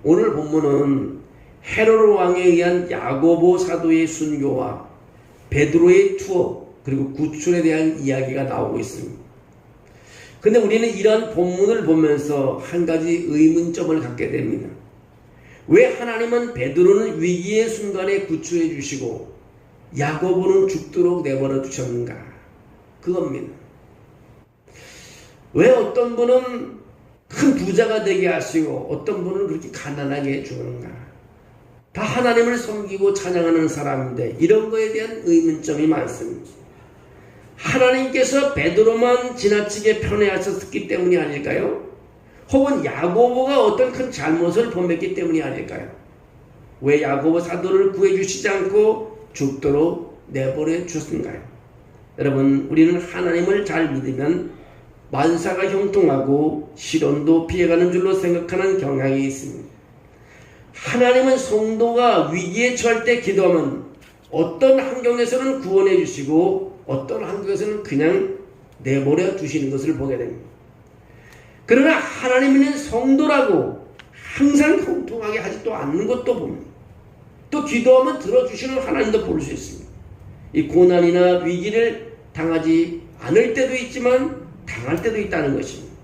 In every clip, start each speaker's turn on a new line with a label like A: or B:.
A: 오늘 본문은 헤로드 왕에 의한 야고보 사도의 순교와 베드로의 투어 그리고 구출에 대한 이야기가 나오고 있습니다. 근데 우리는 이러한 본문을 보면서 한 가지 의문점을 갖게 됩니다. 왜 하나님은 베드로는 위기의 순간에 구출해 주시고 야고보는 죽도록 내버려 두셨는가? 그겁니다. 왜 어떤 분은 큰 부자가 되게 하시고 어떤 분은 그렇게 가난하게 해주는가? 다 하나님을 섬기고 찬양하는 사람인데 이런 거에 대한 의문점이 많습니다. 하나님께서 베드로만 지나치게 편애하셨기 때문이 아닐까요? 혹은 야고보가 어떤 큰 잘못을 범했기 때문이 아닐까요? 왜 야고보 사도를 구해주시지 않고 죽도록 내버려 주셨는가요? 여러분, 우리는 하나님을 잘 믿으면 만사가 형통하고 시련도 피해가는 줄로 생각하는 경향이 있습니다. 하나님은 성도가 위기에 처할 때 기도하면 어떤 환경에서는 구원해 주시고 어떤 환경에서는 그냥 내버려 두시는 것을 보게 됩니다. 그러나 하나님은 성도라고 항상 형통하게 하지도 않는 것도 봅니다. 또 기도하면 들어주시는 하나님도 볼 수 있습니다. 이 고난이나 위기를 당하지 않을 때도 있지만 당할 때도 있다는 것입니다.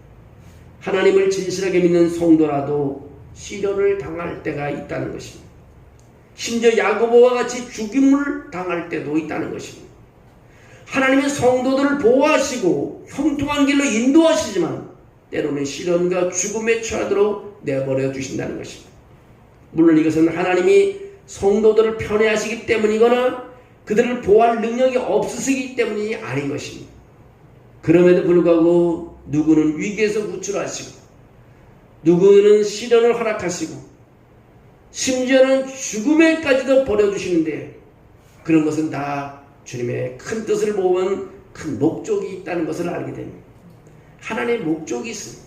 A: 하나님을 진실하게 믿는 성도라도 시련을 당할 때가 있다는 것입니다. 심지어 야고보와 같이 죽임을 당할 때도 있다는 것입니다. 하나님은 성도들을 보호하시고 형통한 길로 인도하시지만 때로는 시련과 죽음에 처하도록 내버려 주신다는 것입니다. 물론 이것은 하나님이 성도들을 편애하시기 때문이거나 그들을 보호할 능력이 없으시기 때문이 아닌 것입니다. 그럼에도 불구하고 누구는 위기에서 구출하시고 누구는 시련을 허락하시고 심지어는 죽음에까지도 버려주시는데 그런 것은 다 주님의 큰 뜻을 모은 큰 목적이 있다는 것을 알게 됩니다. 하나님의 목적이 있습니다.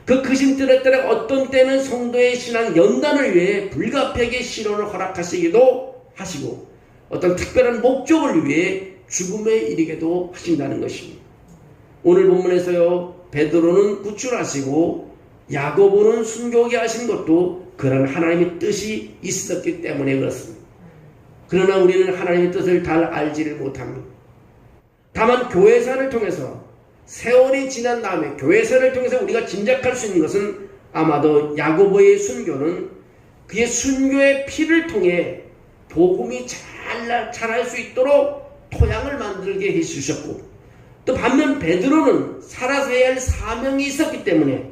A: 그 크신 뜻에 따라 어떤 때는 성도의 신앙 연단을 위해 불가피하게 시련을 허락하시기도 하시고 어떤 특별한 목적을 위해 죽음에 이르게도 하신다는 것입니다. 오늘 본문에서요, 베드로는 구출하시고 야고보는 순교하게 하신 것도 그런 하나님의 뜻이 있었기 때문에 그렇습니다. 그러나 우리는 하나님의 뜻을 잘 알지를 못합니다. 다만 교회사를 통해서 세월이 지난 다음에 교회사를 통해서 우리가 짐작할 수 있는 것은 아마도 야고보의 순교는 그의 순교의 피를 통해 복음이 잘 자랄 수 있도록 토양을 만들게 해주셨고 또 반면 베드로는 살아서 해야 할 사명이 있었기 때문에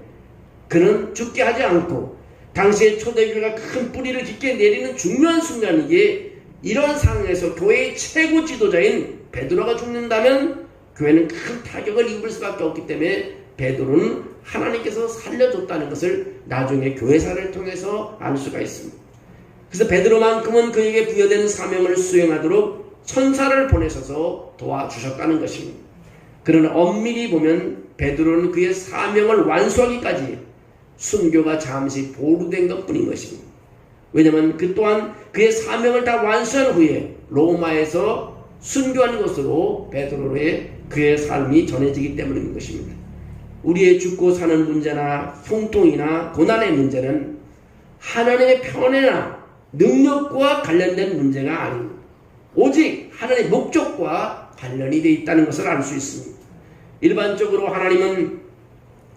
A: 그는 죽게 하지 않고 당시에 초대교회가 큰 뿌리를 깊게 내리는 중요한 순간이기에 이런 상황에서 교회의 최고 지도자인 베드로가 죽는다면 교회는 큰 타격을 입을 수밖에 없기 때문에 베드로는 하나님께서 살려줬다는 것을 나중에 교회사를 통해서 알 수가 있습니다. 그래서 베드로만큼은 그에게 부여된 사명을 수행하도록 천사를 보내셔서 도와주셨다는 것입니다. 그러나 엄밀히 보면 베드로는 그의 사명을 완수하기까지 순교가 잠시 보류된 것뿐인 것입니다. 왜냐하면 그 또한 그의 사명을 다 완수한 후에 로마에서 순교한 것으로 베드로의 그의 삶이 전해지기 때문인 것입니다. 우리의 죽고 사는 문제나 형통이나 고난의 문제는 하나님의 편애나 능력과 관련된 문제가 아닙니다. 오직 하나님의 목적과 관련이 되어 있다는 것을 알 수 있습니다. 일반적으로 하나님은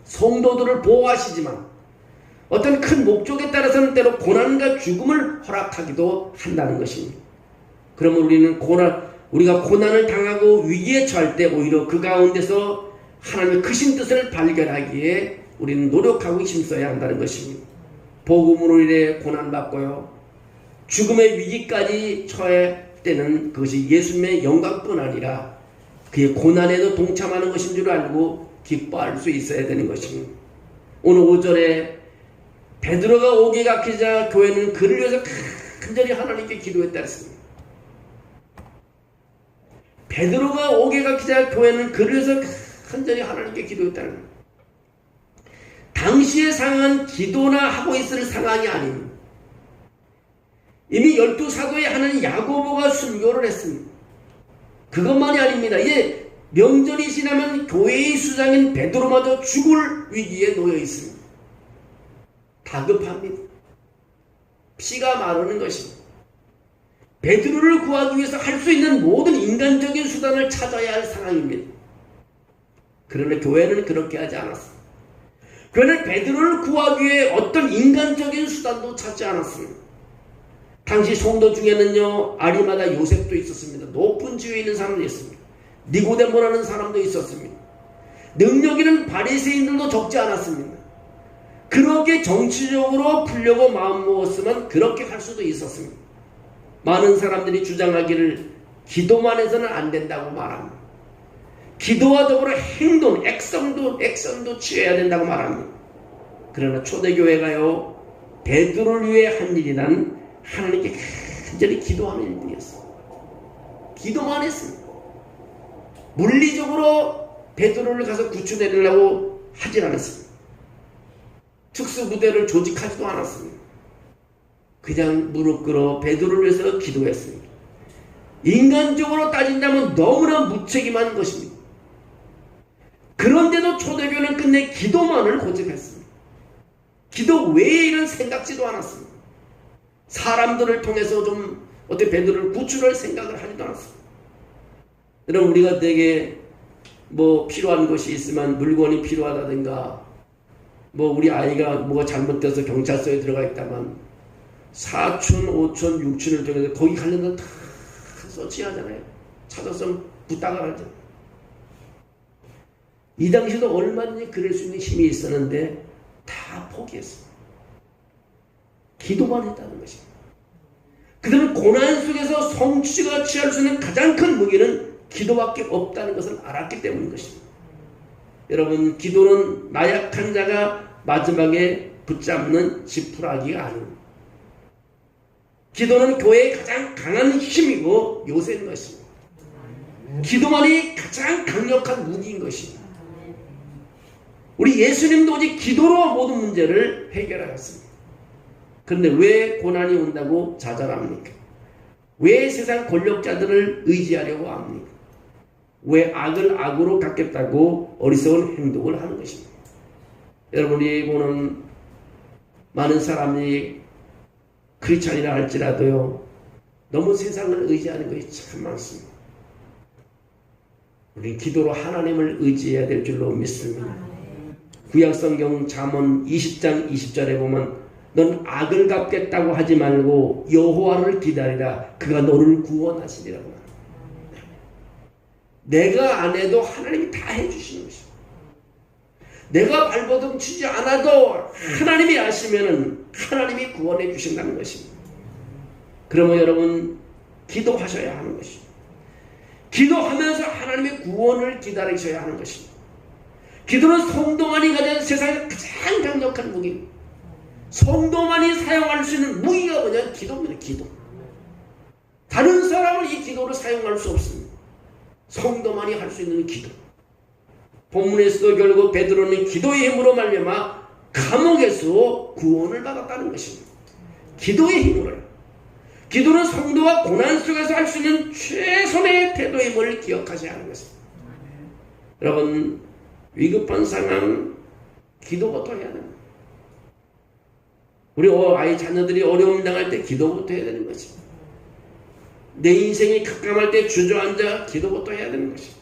A: 성도들을 보호하시지만 어떤 큰 목적에 따라서는 때로 고난과 죽음을 허락하기도 한다는 것입니다. 그러면 우리가 고난을 당하고 위기에 처할 때 오히려 그 가운데서 하나님의 크신 뜻을 발견하기에 우리는 노력하고 힘써야 한다는 것입니다. 복음으로 인해 고난받고요, 죽음의 위기까지 처할 때는 그것이 예수님의 영광뿐 아니라 그의 고난에도 동참하는 것인 줄 알고 기뻐할 수 있어야 되는 것입니다. 오늘 5절에 베드로가 옥에 갇히자 교회는 그를 위해서 간절히 하나님께 기도했다 했습니다. 베드로가 옥에 갇히자 교회는 그를 위해서 간절히 하나님께 기도했다는 거예요. 당시의 상황은 기도나 하고 있을 상황이 아닙니다. 이미 12사도의 하나는 야고보가 순교를 했습니다. 그것만이 아닙니다. 이제 명절이 지나면 교회의 수장인 베드로마저 죽을 위기에 놓여 있습니다. 다급합니다. 피가 마르는 것입니다. 베드로를 구하기 위해서 할 수 있는 모든 인간적인 수단을 찾아야 할 상황입니다. 그러나 교회는 그렇게 하지 않았습니다. 교회는 베드로를 구하기 위해 어떤 인간적인 수단도 찾지 않았습니다. 당시 성도 중에는요, 아리마다 요셉도 있었습니다. 높은 지위에 있는 사람도 있습니다. 니고데모라는 사람도 있었습니다. 능력 있는 바리새인들도 적지 않았습니다. 그렇게 정치적으로 풀려고 마음먹었으면 그렇게 할 수도 있었습니다. 많은 사람들이 주장하기를 기도만 해서는 안 된다고 말합니다. 기도와 더불어 행동, 액션도 취해야 된다고 말합니다. 그러나 초대교회가요, 베드로를 위해 한 일이란 하나님께 간절히 기도하는 일이었어요. 기도만 했습니다. 물리적으로 베드로를 가서 구출해내려고 하진 않았습니다. 특수부대를 조직하지도 않았습니다. 그냥 무릎 꿇어 베드로를 위해서 기도했습니다. 인간적으로 따진다면 너무나 무책임한 것입니다. 그런데도 초대교회는 끝내 기도만을 고집했습니다. 기도 외에 이런 생각지도 않았습니다. 사람들을 통해서 좀 어떻게 베드로를 구출할 생각을 하지도 않았습니다. 여러분, 우리가 되게 필요한 것이 있으면, 물건이 필요하다든가 우리 아이가 뭐가 잘못돼서 경찰서에 들어가 있다면 4촌, 5촌, 6촌을 통해서 거기 관련된 다 서치하잖아요. 찾아서 부탁을 하죠. 이 당시도 얼마든지 그럴 수 있는 힘이 있었는데 다 포기했습니다. 기도만 했다는 것입니다. 그들은 고난 속에서 성취가 취할 수 있는 가장 큰 무기는 기도밖에 없다는 것을 알았기 때문인 것입니다. 여러분, 기도는 나약한 자가 마지막에 붙잡는 지푸라기가 아닙니다. 기도는 교회의 가장 강한 힘이고 요새인 것입니다. 기도만이 가장 강력한 무기인 것입니다. 우리 예수님도 오직 기도로 모든 문제를 해결하였습니다. 그런데 왜 고난이 온다고 좌절합니까? 왜 세상 권력자들을 의지하려고 합니까? 왜 악을 악으로 갚겠다고 어리석은 행동을 하는 것입니다. 여러분이 보는 많은 사람이 크리스찬이라 할지라도요, 너무 세상을 의지하는 것이 참 많습니다. 우리 기도로 하나님을 의지해야 될 줄로 믿습니다. 구약성경 잠언 20장 20절에 보면 넌 악을 갚겠다고 하지 말고 여호와를 기다리라. 그가 너를 구원하시리라고 합니다. 내가 안 해도 하나님이 다 해주시는 것입니다. 내가 발버둥 치지 않아도 하나님이 아시면은 하나님이 구원해 주신다는 것입니다. 그러면 여러분, 기도하셔야 하는 것입니다. 기도하면서 하나님의 구원을 기다리셔야 하는 것입니다. 기도는 성도만이 가진 세상에서 가장 강력한 무기입니다. 성도만이 사용할 수 있는 무기가 뭐냐면 기도입니다. 기도. 다른 사람은 이 기도를 사용할 수 없습니다. 성도만이 할 수 있는 기도. 본문에서도 결국 베드로는 기도의 힘으로 말미암아 감옥에서 구원을 받았다는 것입니다. 기도의 힘으로. 기도는 성도가 고난 속에서 할 수 있는 최선의 태도임을 기억하셔야 하는 것입니다. 여러분, 위급한 상황 기도부터 해야 됩니다. 우리 아이 자녀들이 어려움 당할 때 기도부터 해야 되는 것입니다. 내 인생이 깜깜할 때 주저앉아 기도부터 해야 되는 것입니다.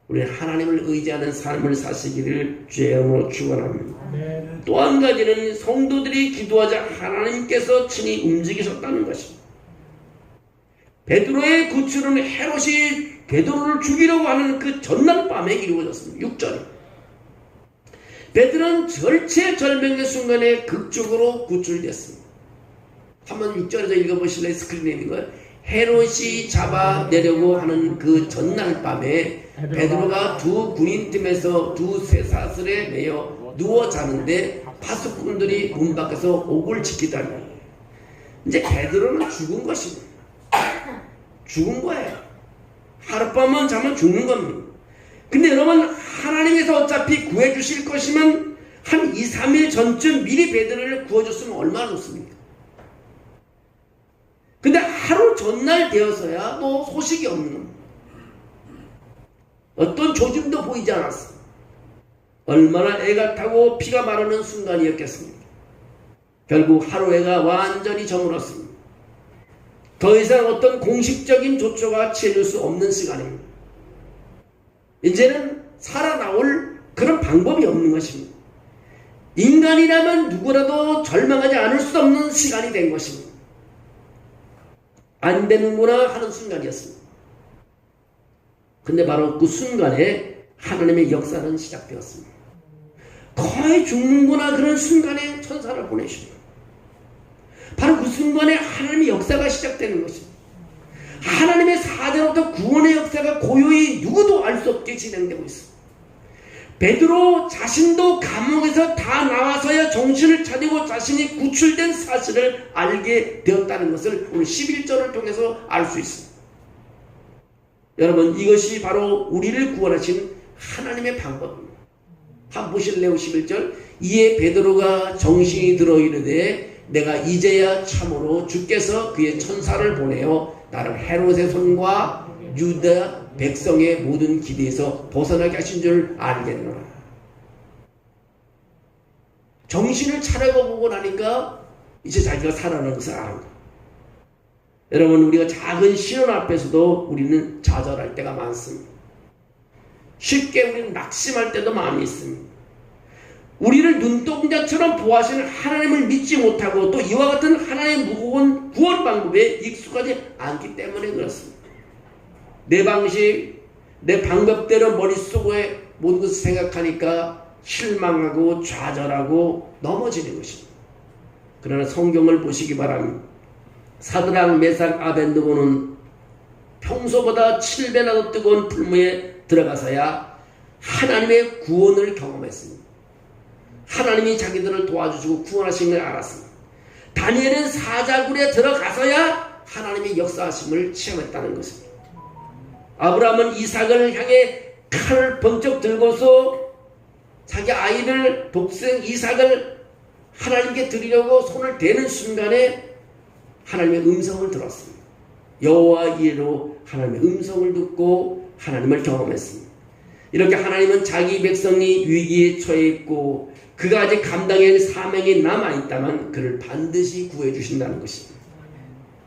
A: 우리는 하나님을 의지하는 삶을 사시기를 주의 이름으로 축원합니다. 또 한 가지는 성도들이 기도하자 하나님께서 친히 움직이셨다는 것입니다. 베드로의 구출은 헤롯이 베드로를 죽이려고 하는 그 전날 밤에 이루어졌습니다. 6절에 베드로는 절체절명의 순간에 극적으로 구출됐습니다. 한번 6절에서 읽어보실래요? 스크린에 있는 거예요. 헤롯이 잡아내려고 하는 그 전날 밤에 베드로가 두 군인팀에서 두 쇠사슬에 매여 누워 자는데 파수꾼들이 문 밖에서 옥을 지키다니. 이제 베드로는 죽은 것입니다. 죽은 거예요. 하룻밤만 자면 죽는 겁니다. 근데 여러분, 하나님께서 어차피 구해주실 것이면 한 2, 3일 전쯤 미리 베드로를 구워줬으면 얼마나 좋습니까? 근데 하루 전날 되어서야 또 소식이 없는 겁니다. 어떤 조짐도 보이지 않았어. 얼마나 애가 타고 피가 마르는 순간이었겠습니까? 결국 하루해가 완전히 저물었습니다. 더 이상 어떤 공식적인 조처가 취해질 수 없는 시간입니다. 이제는 살아나올 그런 방법이 없는 것입니다. 인간이라면 누구라도 절망하지 않을 수 없는 시간이 된 것입니다. 안 되는구나 하는 순간이었습니다. 근데 바로 그 순간에 하나님의 역사는 시작되었습니다. 거의 죽는구나 그런 순간에 천사를 보내십니다. 바로 그 순간에 하나님의 역사가 시작되는 것입니다. 하나님의 사대로부터 구원의 역사가 고요히 누구도 알 수 없게 진행되고 있습니다. 베드로 자신도 감옥에서 다 나와서야 정신을 차리고 자신이 구출된 사실을 알게 되었다는 것을 오늘 11절을 통해서 알 수 있습니다. 여러분, 이것이 바로 우리를 구원하신 하나님의 방법입니다. 한번 보실래요? 11절. 이에 베드로가 정신이 들어 이르되 내가 이제야 참으로 주께서 그의 천사를 보내어 나를 헤롯의 손과 유다 백성의 모든 기대에서 벗어나게 하신 줄 알겠노라. 정신을 차려보고 나니까 이제 자기가 살아나는 것을 압니다. 여러분, 우리가 작은 시련 앞에서도 우리는 좌절할 때가 많습니다. 쉽게 우리는 낙심할 때도 많이 있습니다. 우리를 눈동자처럼 보호하시는 하나님을 믿지 못하고 또 이와 같은 하나님의 무거운 구원 방법에 익숙하지 않기 때문에 그렇습니다. 내 방식, 내 방법대로 머릿속에 모든 것을 생각하니까 실망하고 좌절하고 넘어지는 것입니다. 그러나 성경을 보시기 바랍니다. 사드락, 메삭, 아벤느고는 평소보다 7배나 더 뜨거운 풀무에 들어가서야 하나님의 구원을 경험했습니다. 하나님이 자기들을 도와주시고 구원하신 걸 알았습니다. 다니엘은 사자굴에 들어가서야 하나님의 역사하심을 체험했다는 것입니다. 아브라함은 이삭을 향해 칼을 번쩍 들고서 자기 아이를 독생 이삭을 하나님께 드리려고 손을 대는 순간에 하나님의 음성을 들었습니다. 여호와 이레로 하나님의 음성을 듣고 하나님을 경험했습니다. 이렇게 하나님은 자기 백성이 위기에 처해 있고 그가 아직 감당해야 할 사명이 남아있다면 그를 반드시 구해주신다는 것입니다.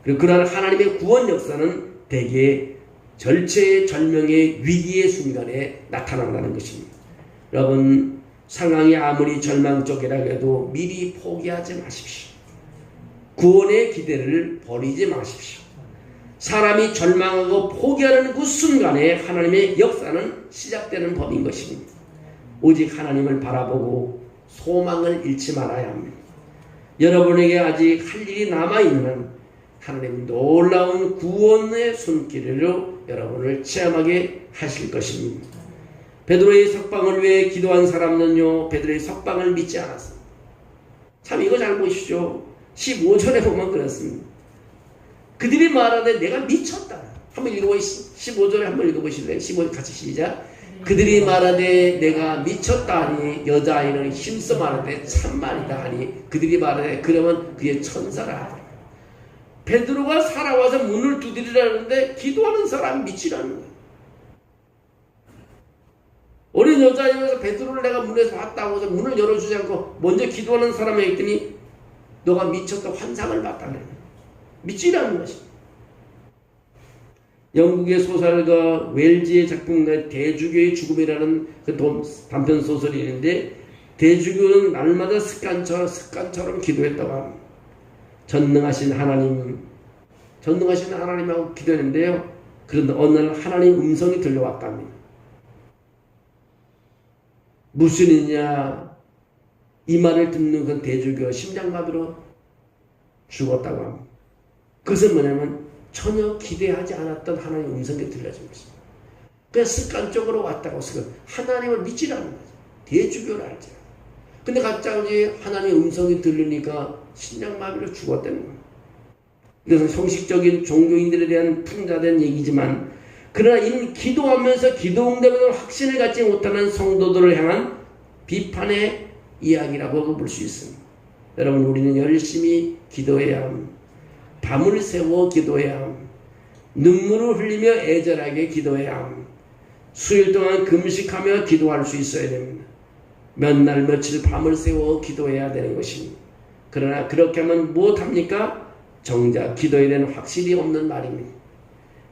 A: 그리고 그러한 하나님의 구원 역사는 대개 절체절명의 위기의 순간에 나타난다는 것입니다. 여러분, 상황이 아무리 절망적이라고 해도 미리 포기하지 마십시오. 구원의 기대를 버리지 마십시오. 사람이 절망하고 포기하는 그 순간에 하나님의 역사는 시작되는 법인 것입니다. 오직 하나님을 바라보고 소망을 잃지 말아야 합니다. 여러분에게 아직 할 일이 남아있는 한 하나님 놀라운 구원의 손길로 여러분을 체험하게 하실 것입니다. 베드로의 석방을 위해 기도한 사람은요, 베드로의 석방을 믿지 않았습니다. 참 이거 잘 보시죠. 15절에 보면 그렇습니다. 그들이 말하되 내가 미쳤다. 한번 읽어보시죠. 15절에 한번 읽어보실래요? 15절 같이 시작. 그들이 말하되 내가 미쳤다 하니 여자아이는 힘써 말하되 참말이다 하니 그들이 말하되 그러면 그의 천사라 하더라. 베드로가 살아와서 문을 두드리라는데 기도하는 사람이 미치라는 거예요. 어린 여자아이에서 베드로를 내가 문에서 봤다고 해서 문을 열어주지 않고 먼저 기도하는 사람이 있더니 너가 미쳤다 환상을 봤다는 거예요. 미치라는 것입니다. 영국의 소설가 웰즈의 작품가 대주교의 죽음이라는 그 단편 소설이 있는데 대주교는 날마다 습관처럼 기도했다고 합니다. 전능하신 하나님하고 기도했는데요. 그런데 어느 날 하나님 음성이 들려왔답니다. 무슨 일이냐? 이 말을 듣는 그 대주교 심장마비로 죽었다고 합니다. 그것은 뭐냐면 전혀 기대하지 않았던 하나님의 음성이 들려진 것입니다. 그냥 습관적으로 왔다고 해서 하나님을 믿지라는 거죠. 대주교를 알죠. 근데 갑자기 하나님의 음성이 들리니까 심장마비로 죽었다는 거예요. 이것은 형식적인 종교인들에 대한 풍자된 얘기지만 그러나 이는 기도하면서 기도 응답에는 확신을 갖지 못하는 성도들을 향한 비판의 이야기라고 볼 수 있습니다. 여러분, 우리는 열심히 기도해야 합니다. 밤을 새워 기도해야 합니다. 눈물을 흘리며 애절하게 기도해야 합니다. 수일 동안 금식하며 기도할 수 있어야 됩니다. 몇 날 며칠 밤을 새워 기도해야 되는 것입니다. 그러나 그렇게 하면 무엇합니까? 정작 기도에 대한 확신이 없는 말입니다.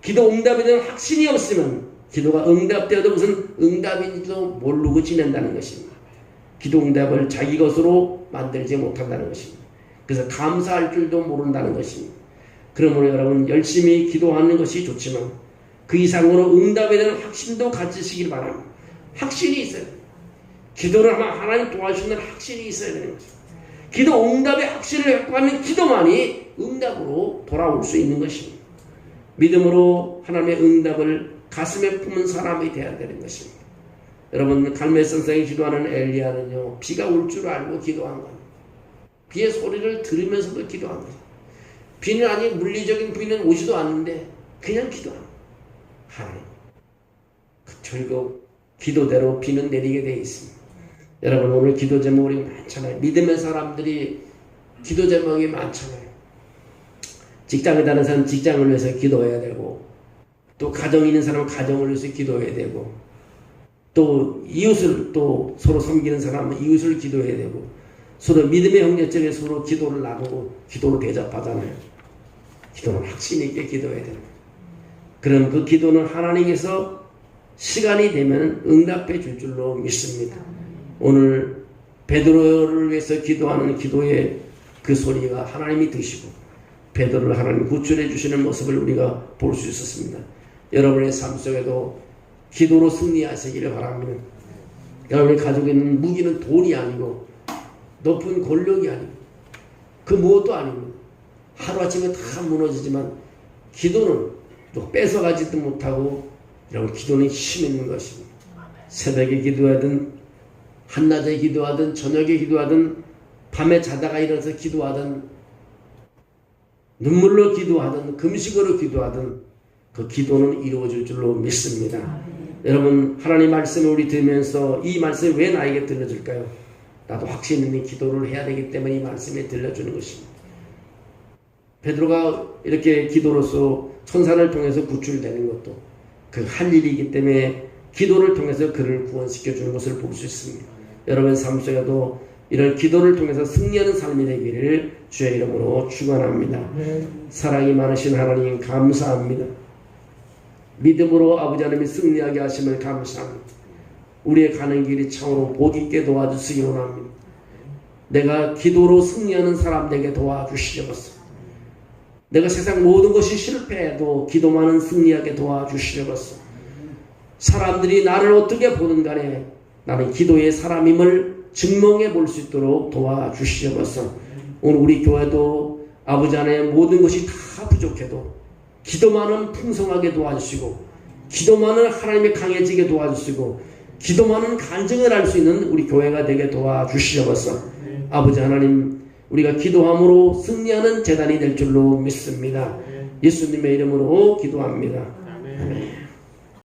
A: 기도 응답에 대한 확신이 없으면 기도가 응답되어도 무슨 응답인지도 모르고 지낸다는 것입니다. 기도 응답을 자기 것으로 만들지 못한다는 것입니다. 그래서 감사할 줄도 모른다는 것입니다. 그러므로 여러분 열심히 기도하는 것이 좋지만 그 이상으로 응답에 대한 확신도 가지시길 바랍니다. 확신이 있어야 돼요. 기도를 하면 하나님 도와주시는 확신이 있어야 되는 거죠. 기도 응답의 확신을 갖고 하는 기도만이 응답으로 돌아올 수 있는 것입니다. 믿음으로 하나님의 응답을 가슴에 품은 사람이 되어야 되는 것입니다. 여러분 갈멜산성에 기도하는 엘리야는요 비가 올 줄 알고 기도한 겁니다. 비의 소리를 들으면서도 기도한 거죠. 비는 아니 물리적인 비는 오지도 않는데 그냥 기도합니다. 하나님 결국 기도대로 비는 내리게 되어 있습니다. 여러분 오늘 기도 제목이 많잖아요. 믿음의 사람들이 기도 제목이 많잖아요. 직장에 다니는 사람 직장을 위해서 기도해야 되고 또 가정에 있는 사람은 가정을 위해서 기도해야 되고 또 이웃을 또 서로 섬기는 사람은 이웃을 기도해야 되고 서로 믿음의 형제점에 서로 기도를 나누고 기도로 대접하잖아요. 기도는 확신 있게 기도해야 됩니다. 그럼 그 기도는 하나님께서 시간이 되면 응답해 줄 줄로 믿습니다. 오늘 베드로를 위해서 기도하는 기도의 그 소리가 하나님이 드시고 베드로를 하나님 구출해 주시는 모습을 우리가 볼 수 있었습니다. 여러분의 삶 속에도 기도로 승리하시기를 바랍니다. 여러분의 가족에 있는 무기는 돈이 아니고 높은 권력이 아니고 그 무엇도 아닙니다. 하루아침에 다 무너지지만 기도는 또 뺏어가지도 못하고 여러분 기도는 힘 있는 것입니다. 새벽에 기도하든 한낮에 기도하든 저녁에 기도하든 밤에 자다가 일어나서 기도하든 눈물로 기도하든 금식으로 기도하든 그 기도는 이루어질 줄로 믿습니다. 여러분 하나님 말씀을 우리 들으면서 이 말씀이 왜 나에게 들려줄까요? 나도 확신 있는 기도를 해야 되기 때문에 이 말씀에 들려주는 것입니다. 베드로가 이렇게 기도로서 천사를 통해서 구출되는 것도 그 할 일이기 때문에 기도를 통해서 그를 구원시켜 주는 것을 볼 수 있습니다. 여러분 삶 속에도 이런 기도를 통해서 승리하는 삶이 되기를 주의 이름으로 축원합니다. 사랑이 많으신 하나님 감사합니다. 믿음으로 아버지 하나님이 승리하게 하심을 감사합니다. 우리의 가는 길이 참으로 복있게 도와주시기 원합니다. 내가 기도로 승리하는 사람 되게 도와주시옵소서. 내가 세상 모든 것이 실패해도 기도만은 승리하게 도와주시옵소서. 사람들이 나를 어떻게 보는 간에 나는 기도의 사람임을 증명해 볼 수 있도록 도와주시옵소서. 오늘 우리 교회도 아버지 하나님의 모든 것이 다 부족해도 기도만은 풍성하게 도와주시고 기도만은 하나님의 강해지게 도와주시고 기도만은 간증을 할 수 있는 우리 교회가 되게 도와주시옵소서. 아버지 하나님 우리가 기도함으로 승리하는 재단이 될 줄로 믿습니다. 예수님의 이름으로 기도합니다. 아멘.